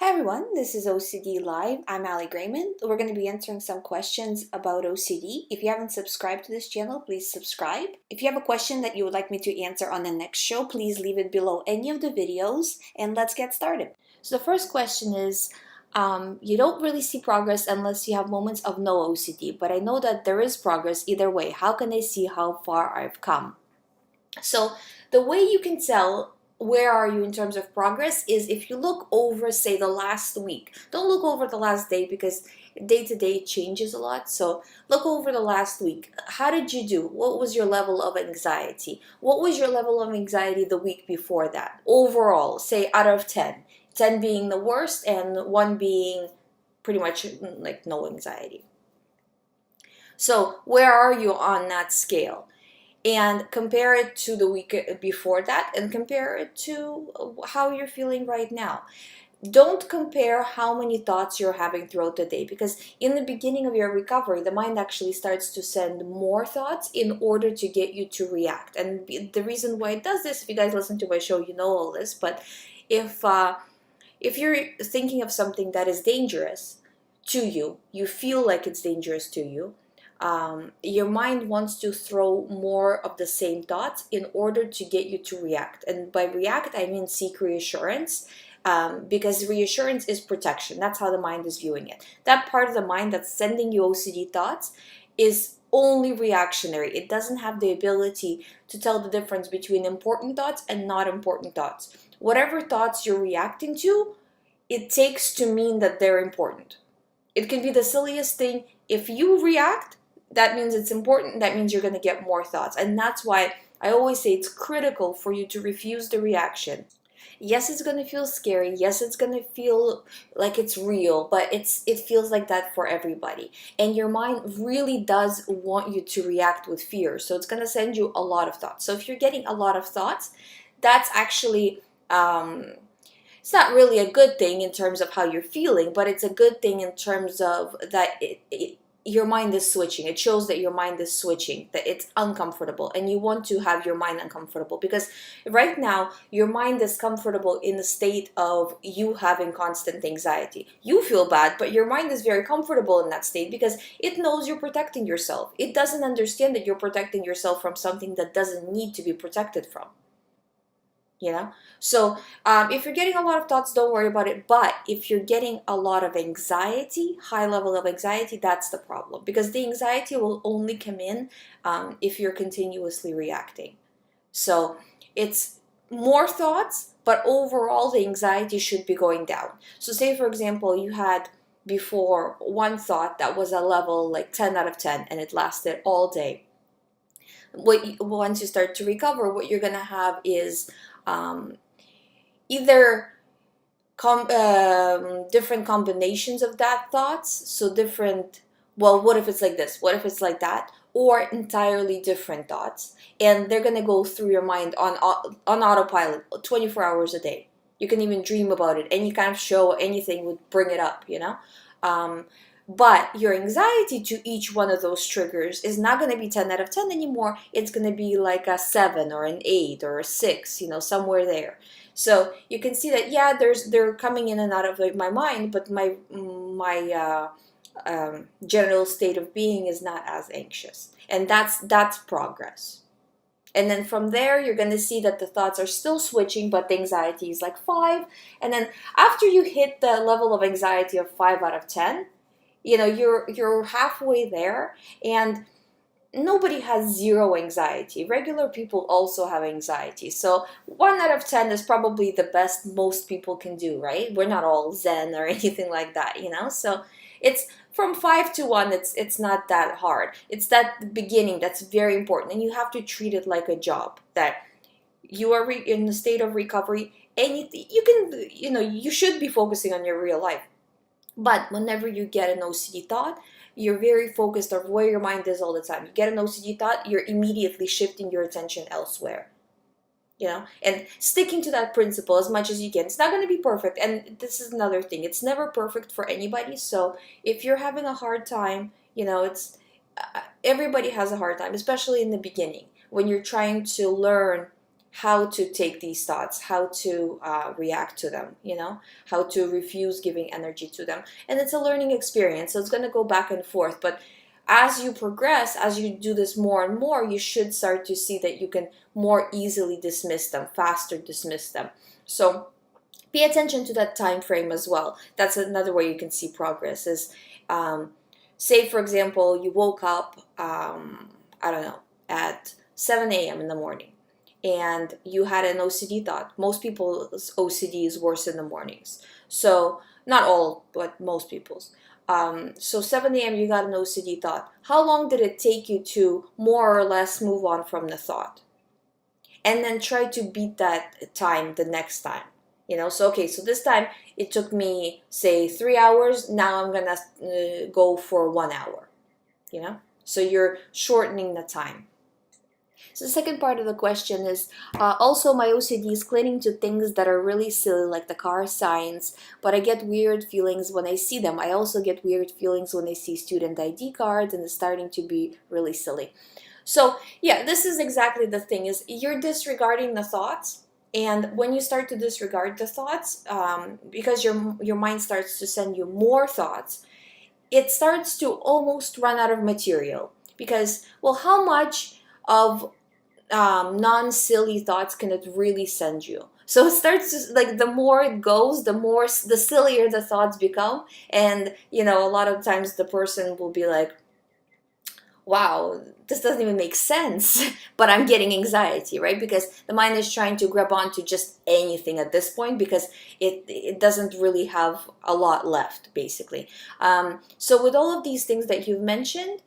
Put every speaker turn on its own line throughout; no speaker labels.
Hi everyone, this is OCD Live. I'm Ali Grayman. We're going to be answering some questions about OCD. If you haven't subscribed to this channel, please subscribe. If you have a question that you would like me to answer on the next show, please leave it below any of the videos and let's get started. So the first question is, you don't really see progress unless you have moments of no OCD, but I know that there is progress either way. How can I see how far I've come? So the way you can tell where are you in terms of progress is if you look over, say, the last week. Don't look over the last day because day to day changes a lot. So look over the last week. How did you do? What was your level of anxiety? What was your level of anxiety the week before that? Overall, say out of 10. 10 being the worst and 1 being pretty much like no anxiety. So where are you on that scale? And compare it to the week before that and compare it to how you're feeling right now. Don't compare how many thoughts you're having throughout the day, because in the beginning of your recovery, the mind actually starts to send more thoughts in order to get you to react. And the reason why it does this, if you guys listen to my show, you know all this, but if you're thinking of something that is dangerous to you, you feel like it's dangerous to you, your mind wants to throw more of the same thoughts in order to get you to react. And by react, I mean seek reassurance, because reassurance is protection. That's how the mind is viewing it. That part of the mind that's sending you OCD thoughts is only reactionary. It doesn't have the ability to tell the difference between important thoughts and not important thoughts. Whatever thoughts you're reacting to, it takes to mean that they're important. It can be the silliest thing. If you react, that means it's important. That means you're going to get more thoughts. And that's why I always say it's critical for you to refuse the reaction. Yes, it's going to feel scary. Yes, it's going to feel like it's real, but it feels like that for everybody. And your mind really does want you to react with fear. So it's going to send you a lot of thoughts. So if you're getting a lot of thoughts, that's actually it's not really a good thing in terms of how you're feeling, but it's a good thing in terms of that your mind is switching. It shows that your mind is switching, that it's uncomfortable, and you want to have your mind uncomfortable because right now your mind is comfortable in a state of you having constant anxiety. You feel bad, but your mind is very comfortable in that state because it knows you're protecting yourself. It doesn't understand that you're protecting yourself from something that doesn't need to be protected from. So if you're getting a lot of thoughts, don't worry about it. But if you're getting a lot of anxiety, high level of anxiety, that's the problem, because the anxiety will only come in if you're continuously reacting. So it's more thoughts, but overall the anxiety should be going down. So say, for example, you had before one thought that was a level like 10 out of 10 and it lasted all day. Once you start to recover, what you're going to have is either different combinations of that thoughts. So different, well, what if it's like this? What if it's like that? Or entirely different thoughts. And they're going to go through your mind on autopilot 24 hours a day. You can even dream about it. Any kind of show, anything would bring it up, But your anxiety to each one of those triggers is not going to be 10 out of 10 anymore. It's going to be like a 7 or an 8 or a 6, somewhere there. So you can see that, yeah, they're coming in and out of my mind, but my general state of being is not as anxious. And that's progress. And then from there, you're going to see that the thoughts are still switching, but the anxiety is like 5. And then after you hit the level of anxiety of 5 out of 10, you're halfway there, and nobody has zero anxiety. Regular people also have anxiety. So 1 out of 10 is probably the best most people can do, right? We're not all Zen or anything like that, So it's from 5 to 1, it's not that hard. It's that beginning that's very important, and you have to treat it like a job, that you are in a state of recovery. Anything you can, you should be focusing on your real life. But whenever you get an OCD thought, you're very focused on where your mind is all the time. You get an OCD thought, you're immediately shifting your attention elsewhere. And sticking to that principle as much as you can. It's not going to be perfect. And this is another thing. It's never perfect for anybody. So if you're having a hard time, it's everybody has a hard time, especially in the beginning when you're trying to learn how to take these thoughts, how to react to them, how to refuse giving energy to them. And it's a learning experience, so it's going to go back and forth. But as you progress, as you do this more and more, you should start to see that you can more easily dismiss them, faster dismiss them. So pay attention to that time frame as well. That's another way you can see progress is, say for example, you woke up, I don't know, at 7 a.m. in the morning, and you had an OCD thought. Most people's OCD is worse in the mornings. So not all, but most people's. So 7 a.m. you got an OCD thought. How long did it take you to more or less move on from the thought? And then try to beat that time the next time. So okay, so this time it took me, say, 3 hours. Now I'm gonna go for 1 hour. So you're shortening the time. So the second part of the question is, also my OCD is clinging to things that are really silly, like the car signs, but I get weird feelings when I see them. I also get weird feelings when I see student ID cards, and it's starting to be really silly. So yeah, this is exactly the thing, is you're disregarding the thoughts. And when you start to disregard the thoughts, because your mind starts to send you more thoughts, it starts to almost run out of material. Because, well, how much of non-silly thoughts can it really send you? So it starts to, like, the more it goes, the sillier the thoughts become. And a lot of times the person will be like, wow, this doesn't even make sense, but I'm getting anxiety, right? Because the mind is trying to grab onto just anything at this point, because it doesn't really have a lot left, basically. So with all of these things that you've mentioned,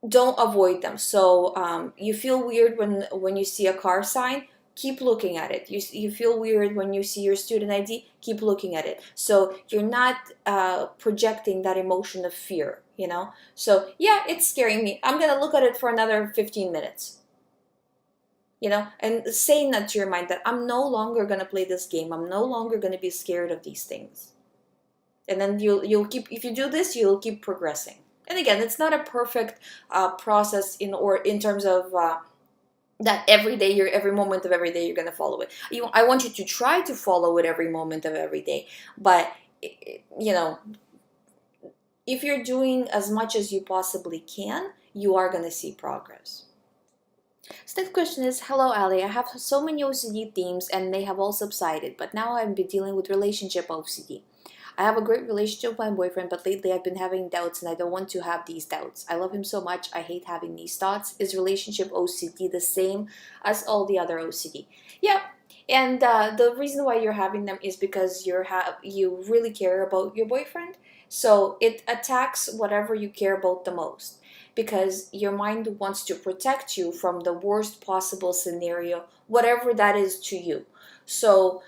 don't avoid them. So you feel weird when you see a car sign, keep looking at it. You feel weird when you see your student ID, keep looking at it. So you're not projecting that emotion of fear, So yeah, it's scaring me. I'm going to look at it for another 15 minutes. And saying that to your mind, that I'm no longer going to play this game. I'm no longer going to be scared of these things. And then you'll keep, if you do this, you'll keep progressing. And again, it's not a perfect process in terms of that every moment of every day you're going to follow it. I want you to try to follow it every moment of every day. But, if you're doing as much as you possibly can, you are going to see progress. So next question is, hello Ali, I have so many OCD themes and they have all subsided, but now I've been dealing with relationship OCD. I have a great relationship with my boyfriend, but lately I've been having doubts and I don't want to have these doubts. I love him so much, I hate having these thoughts. Is relationship OCD the same as all the other OCD? Yeah, and the reason why you're having them is because you really care about your boyfriend. So it attacks whatever you care about the most, because your mind wants to protect you from the worst possible scenario, whatever that is to you. So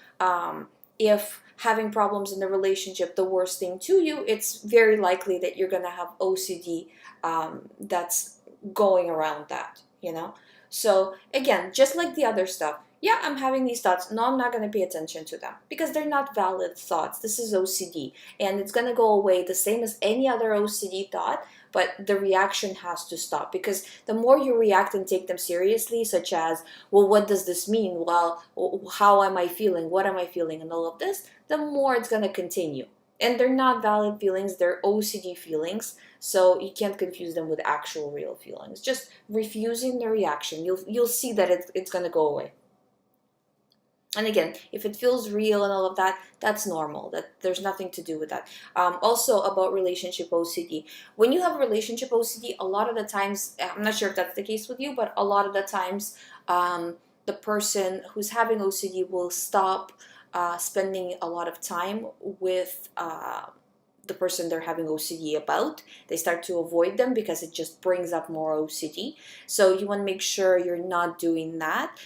if having problems in the relationship the worst thing to you, it's very likely that you're going to have OCD that's going around that, So again, just like the other stuff, yeah, I'm having these thoughts. No, I'm not going to pay attention to them because they're not valid thoughts. This is OCD, and it's going to go away the same as any other OCD thought, but the reaction has to stop, because the more you react and take them seriously, such as, well, what does this mean? Well, how am I feeling? What am I feeling? And all of this, the more it's going to continue. And they're not valid feelings, they're OCD feelings, so you can't confuse them with actual real feelings. Just refusing the reaction, you'll see that it's going to go away. And again, if it feels real and all of that, that's normal. That there's nothing to do with that. Also about relationship OCD. When you have relationship OCD, a lot of the times, I'm not sure if that's the case with you, but a lot of the times the person who's having OCD will stop spending a lot of time with the person they're having OCD about. They start to avoid them because it just brings up more OCD. So you want to make sure you're not doing that.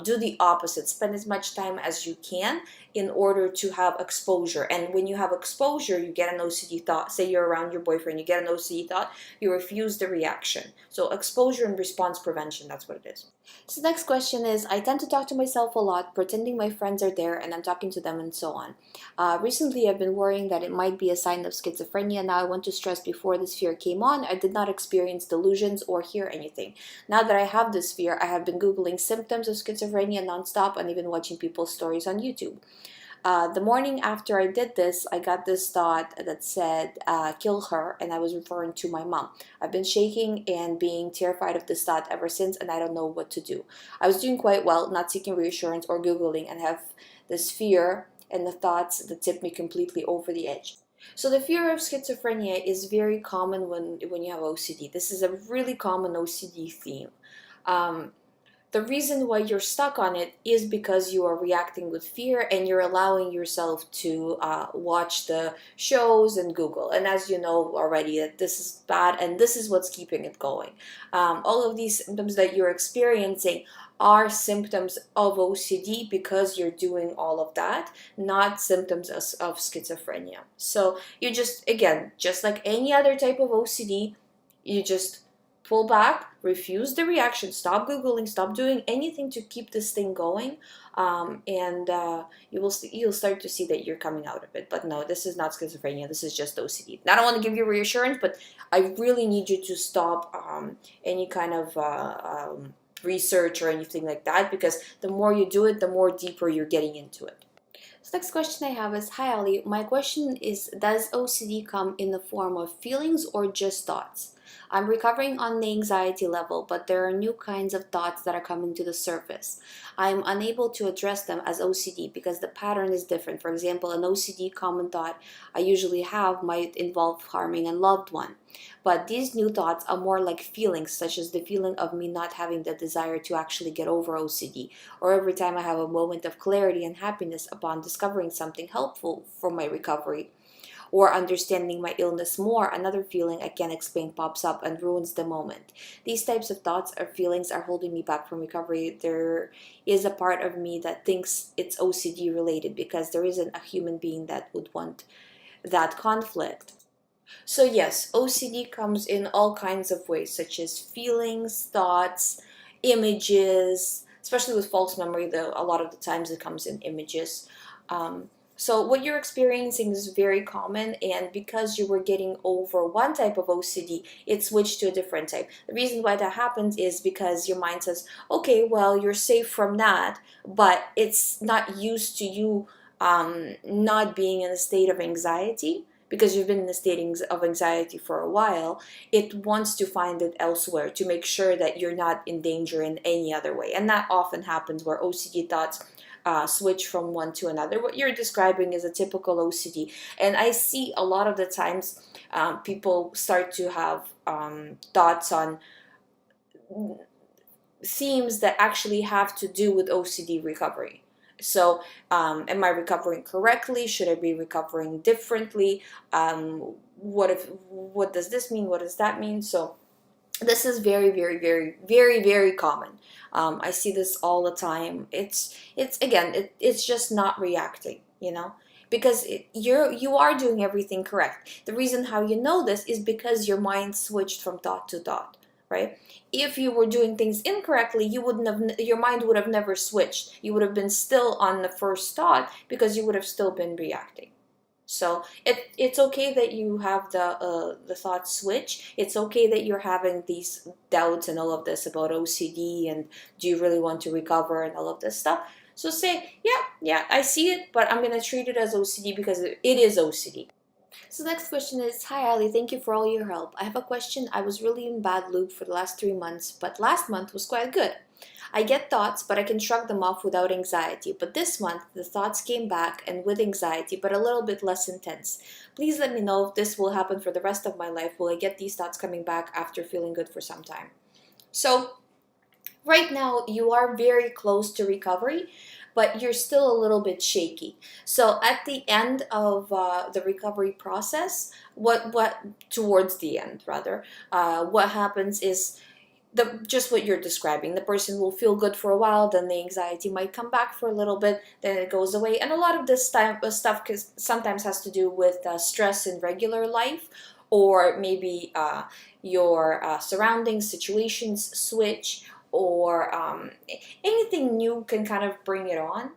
Do the opposite. Spend as much time as you can in order to have exposure. And when you have exposure, you get an OCD thought. Say you're around your boyfriend, you get an OCD thought, you refuse the reaction. So exposure and response prevention, that's what it is. So the next question is, I tend to talk to myself a lot, pretending my friends are there and I'm talking to them and so on. Recently, I've been worrying that it might be a sign of schizophrenia. Now I want to stress, before this fear came on, I did not experience delusions or hear anything. Now that I have this fear, I have been Googling symptoms of schizophrenia nonstop and even watching people's stories on YouTube. The morning after I did this, I got this thought that said, kill her, and I was referring to my mom. I've been shaking and being terrified of this thought ever since, and I don't know what to do. I was doing quite well, not seeking reassurance or Googling, and have this fear and the thoughts that tip me completely over the edge. So the fear of schizophrenia is very common when you have OCD. This is a really common OCD theme. The reason why you're stuck on it is because you are reacting with fear and you're allowing yourself to watch the shows and Google. And as you know already, that this is bad and this is what's keeping it going. All of these symptoms that you're experiencing are symptoms of OCD because you're doing all of that, not symptoms of schizophrenia. So you just, again, just like any other type of OCD, you just pull back, refuse the reaction, stop Googling, stop doing anything to keep this thing going, and you'll start to see that you're coming out of it. But no, this is not schizophrenia, this is just OCD. I don't want to give you reassurance, but I really need you to stop any kind of research or anything like that, because the more you do it, the more deeper you're getting into it. So next question I have is, hi Ali, my question is, does OCD come in the form of feelings or just thoughts? I'm recovering on the anxiety level, but there are new kinds of thoughts that are coming to the surface. I'm unable to address them as OCD because the pattern is different. For example, an OCD common thought I usually have might involve harming a loved one. But these new thoughts are more like feelings, such as the feeling of me not having the desire to actually get over OCD, or every time I have a moment of clarity and happiness upon discovering something helpful for my recovery, or understanding my illness more, another feeling I can't explain pops up and ruins the moment. These types of thoughts or feelings are holding me back from recovery. There is a part of me that thinks it's OCD related because there isn't a human being that would want that conflict. So yes, OCD comes in all kinds of ways, such as feelings, thoughts, images, especially with false memory, though a lot of the times it comes in images. So what you're experiencing is very common, and because you were getting over one type of OCD, it switched to a different type. The reason why that happens is because your mind says, okay, well, you're safe from that, but it's not used to you not being in a state of anxiety. Because you've been in a state of anxiety for a while, it wants to find it elsewhere to make sure that you're not in danger in any other way. And that often happens where OCD thoughts switch from one to another. What you're describing is a typical OCD. And I see a lot of the times people start to have thoughts on themes that actually have to do with OCD recovery. So, am I recovering correctly? Should I be recovering differently? What does this mean? What does that mean? So, this is very, very, very, very, very common. I see this all the time. It's just not reacting, because you are doing everything correct. The reason how you know this is because your mind switched from thought to thought, right? If you were doing things incorrectly, your mind would have never switched. You would have been still on the first thought because you would have still been reacting. So it's okay that you have the thought switch. It's okay that you're having these doubts and all of this about OCD and do you really want to recover and all of this stuff. So say, yeah, I see it, but I'm going to treat it as OCD because it is OCD. So the next question is, hi Ali, thank you for all your help. I have a question. I was really in bad loop for the last 3 months, but last month was quite good. I get thoughts, but I can shrug them off without anxiety. But this month, the thoughts came back and with anxiety, but a little bit less intense. Please let me know if this will happen for the rest of my life. Will I get these thoughts coming back after feeling good for some time? So right now, you are very close to recovery, but you're still a little bit shaky. So at the end of the recovery process, what towards the end rather, what happens is just what you're describing. The person will feel good for a while, then the anxiety might come back for a little bit, then it goes away. And a lot of this type of stuff sometimes has to do with stress in regular life, or maybe your surroundings, situations switch, or anything new can kind of bring it on.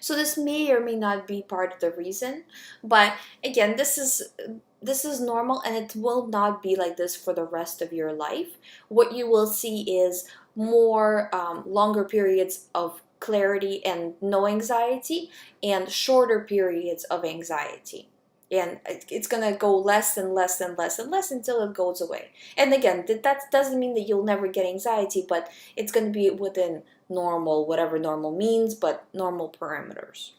So this may or may not be part of the reason, but again, this is normal, and it will not be like this for the rest of your life. What you will see is more longer periods of clarity and no anxiety, and shorter periods of anxiety. And it's going to go less and less and less and less until it goes away. And again, that doesn't mean that you'll never get anxiety, but it's going to be within normal, whatever normal means, but normal parameters.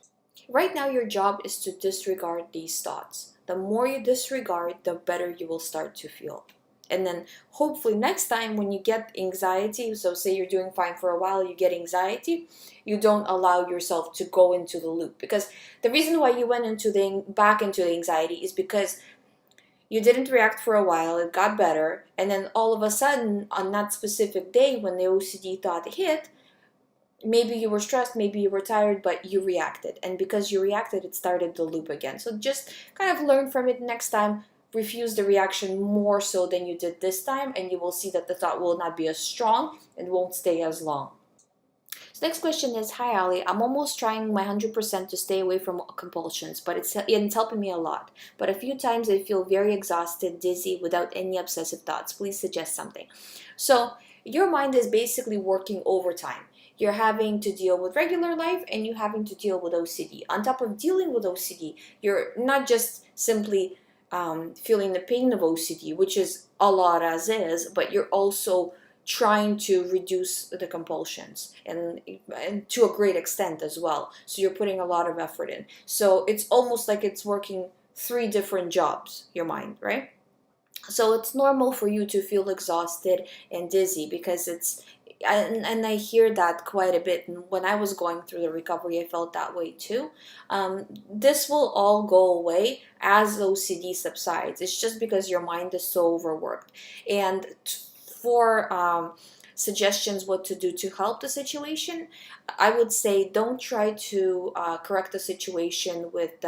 Right now, your job is to disregard these thoughts. The more you disregard, the better you will start to feel. And then hopefully next time when you get anxiety, so say you're doing fine for a while, you get anxiety, you don't allow yourself to go into the loop. Because the reason why you went back into the anxiety is because you didn't react for a while, it got better, and then all of a sudden on that specific day when the OCD thought hit, maybe you were stressed, maybe you were tired, but you reacted. And because you reacted, it started the loop again. So just kind of learn from it next time. Refuse the reaction more so than you did this time, and you will see that the thought will not be as strong and won't stay as long. So next question is, hi Ali, I'm almost trying my 100% to stay away from compulsions, but it's helping me a lot. But a few times I feel very exhausted, dizzy, without any obsessive thoughts. Please suggest something. So your mind is basically working overtime. You're having to deal with regular life and you're having to deal with OCD. On top of dealing with OCD, you're not just simply feeling the pain of OCD, which is a lot as is, but you're also trying to reduce the compulsions and to a great extent as well. So you're putting a lot of effort in. So it's almost like it's working 3 different jobs, your mind, right? So it's normal for you to feel exhausted and dizzy because and I hear that quite a bit. And when I was going through the recovery, I felt that way too. This will all go away as OCD subsides. It's just because your mind is so overworked. And for suggestions what to do to help the situation, I would say don't try to correct the situation with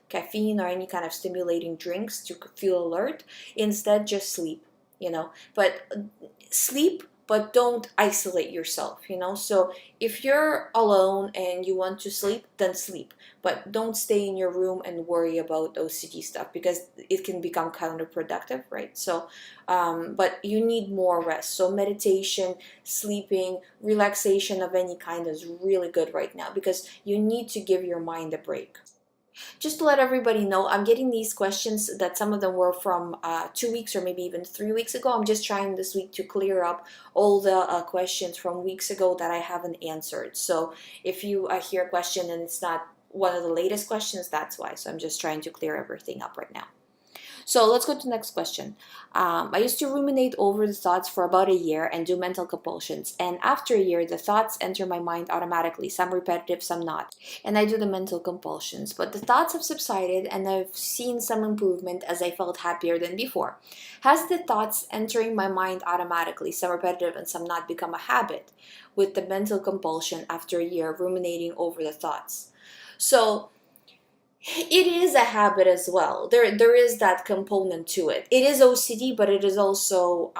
caffeine or any kind of stimulating drinks to feel alert. Instead, just sleep, but sleep, but don't isolate yourself, So if you're alone and you want to sleep, then sleep. But don't stay in your room and worry about OCD stuff because it can become counterproductive, right? So, but you need more rest. So meditation, sleeping, relaxation of any kind is really good right now because you need to give your mind a break. Just to let everybody know, I'm getting these questions that some of them were from 2 weeks or maybe even 3 weeks ago. I'm just trying this week to clear up all the questions from weeks ago that I haven't answered. So if you hear a question and it's not one of the latest questions, that's why. So I'm just trying to clear everything up right now. So let's go to the next question. I used to ruminate over the thoughts for about a year and do mental compulsions. And after a year, the thoughts enter my mind automatically, some repetitive, some not. And I do the mental compulsions. But the thoughts have subsided and I've seen some improvement as I felt happier than before. Has the thoughts entering my mind automatically, some repetitive and some not, become a habit with the mental compulsion after a year of ruminating over the thoughts? So it is a habit as well. There is that component to it. It is OCD, but it is also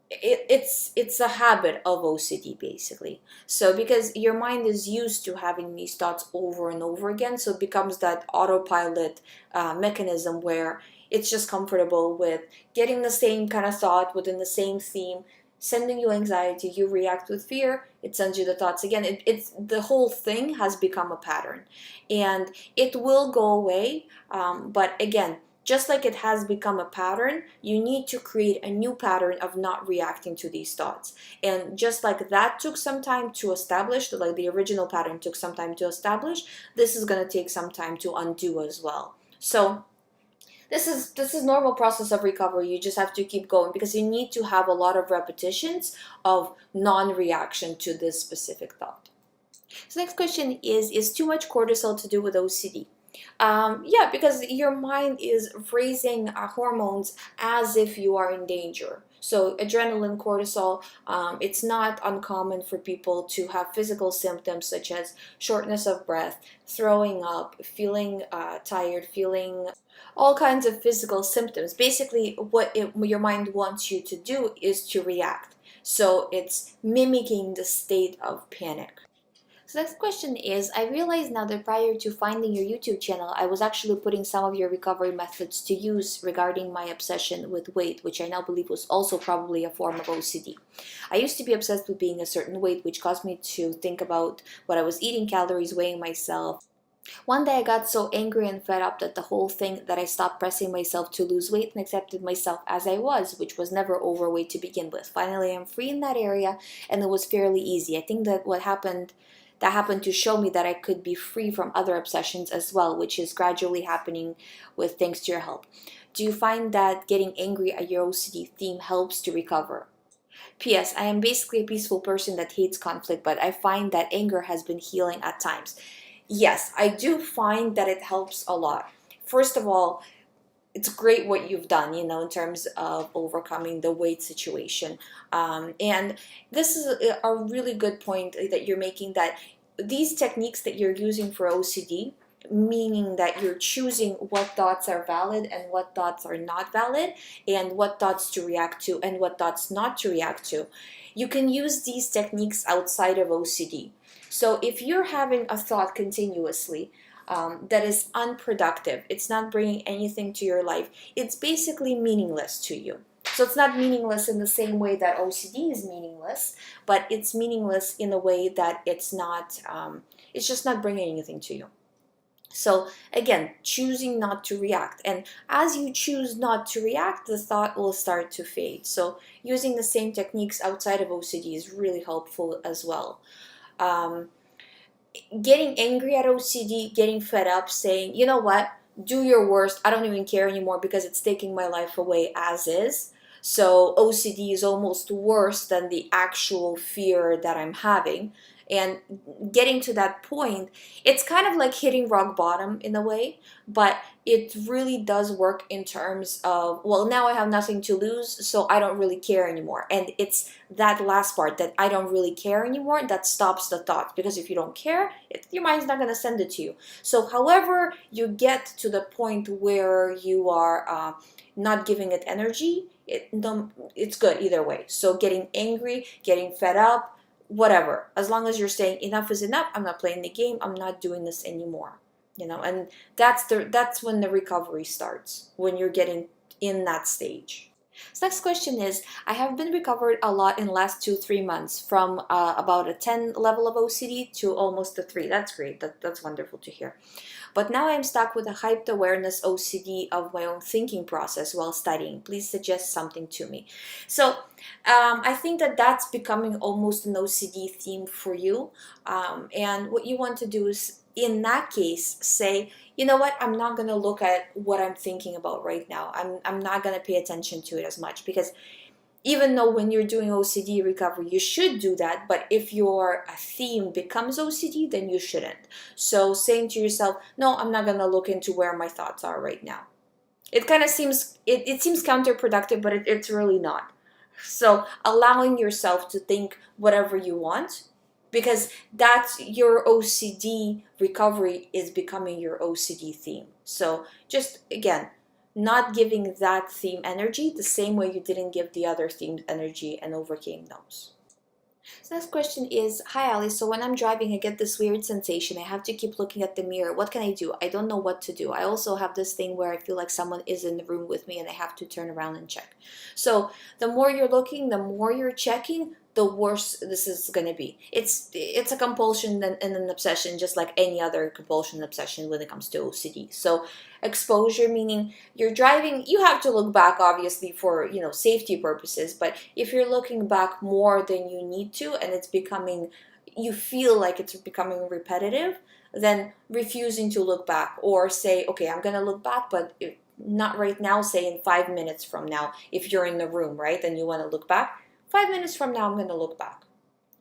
it's a habit of OCD basically. So because your mind is used to having these thoughts over and over again, so it becomes that autopilot mechanism where it's just comfortable with getting the same kind of thought within the same theme, sending you anxiety, you react with fear, it sends you the thoughts again. It's the whole thing has become a pattern, and it will go away. But again, just like it has become a pattern, you need to create a new pattern of not reacting to these thoughts. And just like that took some time to establish, like the original pattern took some time to establish, this is going to take some time to undo as well. So this is normal process of recovery. You just have to keep going because you need to have a lot of repetitions of non-reaction to this specific thought. So next question is too much cortisol to do with OCD? Yeah, because your mind is raising hormones as if you are in danger. So adrenaline, cortisol, it's not uncommon for people to have physical symptoms such as shortness of breath, throwing up, feeling tired, feeling all kinds of physical symptoms. Basically, your mind wants you to do is to react. So it's mimicking the state of panic. So next question is, I realize now that prior to finding your YouTube channel, I was actually putting some of your recovery methods to use regarding my obsession with weight, which I now believe was also probably a form of OCD. I used to be obsessed with being a certain weight, which caused me to think about what I was eating, calories, weighing myself. One day I got so angry and fed up that the whole thing that I stopped pressing myself to lose weight and accepted myself as I was, which was never overweight to begin with. Finally, I'm free in that area, and it was fairly easy. I think that that happened to show me that I could be free from other obsessions as well, which is gradually happening with thanks to your help. Do you find that getting angry at your OCD theme helps to recover? P.S. I am basically a peaceful person that hates conflict, but I find that anger has been healing at times. Yes, I do find that it helps a lot. First of all, it's great what you've done, in terms of overcoming the weight situation. And this is a really good point that you're making, that these techniques that you're using for OCD, meaning that you're choosing what thoughts are valid and what thoughts are not valid, and what thoughts to react to and what thoughts not to react to. You can use these techniques outside of OCD. So if you're having a thought continuously that is unproductive, it's not bringing anything to your life, it's basically meaningless to you. So it's not meaningless in the same way that OCD is meaningless, but it's meaningless in a way that it's not, it's just not bringing anything to you. So again, choosing not to react. And as you choose not to react, the thought will start to fade. So using the same techniques outside of OCD is really helpful as well. Getting angry at OCD, getting fed up, saying, you know what, do your worst. I don't even care anymore because it's taking my life away as is. So OCD is almost worse than the actual fear that I'm having. And getting to that point, it's kind of like hitting rock bottom in a way, but it really does work in terms of, well, now I have nothing to lose, so I don't really care anymore. And it's that last part, that I don't really care anymore, that stops the thought. Because if you don't care, your mind's not going to send it to you. So however you get to the point where you are not giving it energy, it's good either way. So getting angry, getting fed up, whatever, as long as you're saying enough is enough, I'm not playing the game, I'm not doing this anymore, and that's when the recovery starts, when you're getting in that stage. So next question is, I have been recovered a lot in the last 2-3 months from about a 10 level of OCD to almost a 3. That's great. That's wonderful to hear. But now I'm stuck with a hyped awareness OCD of my own thinking process while studying. Please suggest something to me. So I think that that's becoming almost an OCD theme for you. And what you want to do is, in that case, say, you know what, I'm not going to look at what I'm thinking about right now. I'm not going to pay attention to it as much, because even though when you're doing OCD recovery, you should do that, but if your theme becomes OCD, then you shouldn't. So saying to yourself, no, I'm not going to look into where my thoughts are right now. It kind of seems, it seems counterproductive, but it's really not. So allowing yourself to think whatever you want, because that's your OCD recovery is becoming your OCD theme. So just, again, not giving that theme energy the same way you didn't give the other themes energy and overcame those. So next question is, hi Ali, so when I'm driving I get this weird sensation. I have to keep looking at the mirror. What can I do? I don't know what to do. I also have this thing where I feel like someone is in the room with me and I have to turn around and check. So the more you're looking, the more you're checking, the worse this is going to be. It's a compulsion and an obsession, just like any other compulsion and obsession when it comes to OCD. So exposure, meaning you're driving, you have to look back obviously for safety purposes, but if you're looking back more than you need to and it's becoming, you feel like it's becoming repetitive, then refusing to look back, or say, okay, I'm going to look back, but not right now, say in 5 minutes from now. If you're in the room, right, and you want to look back, 5 minutes from now I'm going to look back.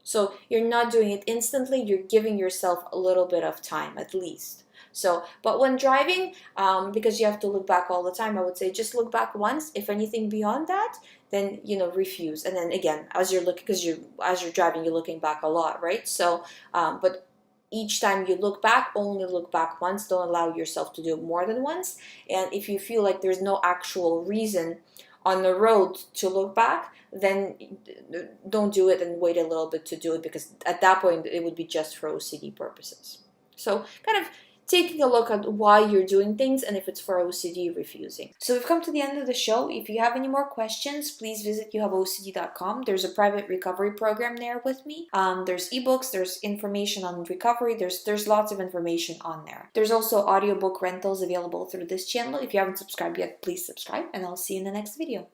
So you're not doing it instantly, you're giving yourself a little bit of time at least. So, but when driving, because you have to look back all the time, I would say just look back once. If anything beyond that, then refuse. And then again, as you're looking, because as you're driving, you're looking back a lot, right? So, but each time you look back, only look back once. Don't allow yourself to do it more than once. And if you feel like there's no actual reason on the road to look back, then don't do it, and wait a little bit to do it, because at that point it would be just for OCD purposes. So kind of taking a look at why you're doing things and if it's for OCD, refusing. So we've come to the end of the show. If you have any more questions, please visit youhaveocd.com. There's a private recovery program there with me. There's ebooks, there's information on recovery, there's lots of information on there. There's also audiobook rentals available through this channel. If you haven't subscribed yet, please subscribe, and I'll see you in the next video.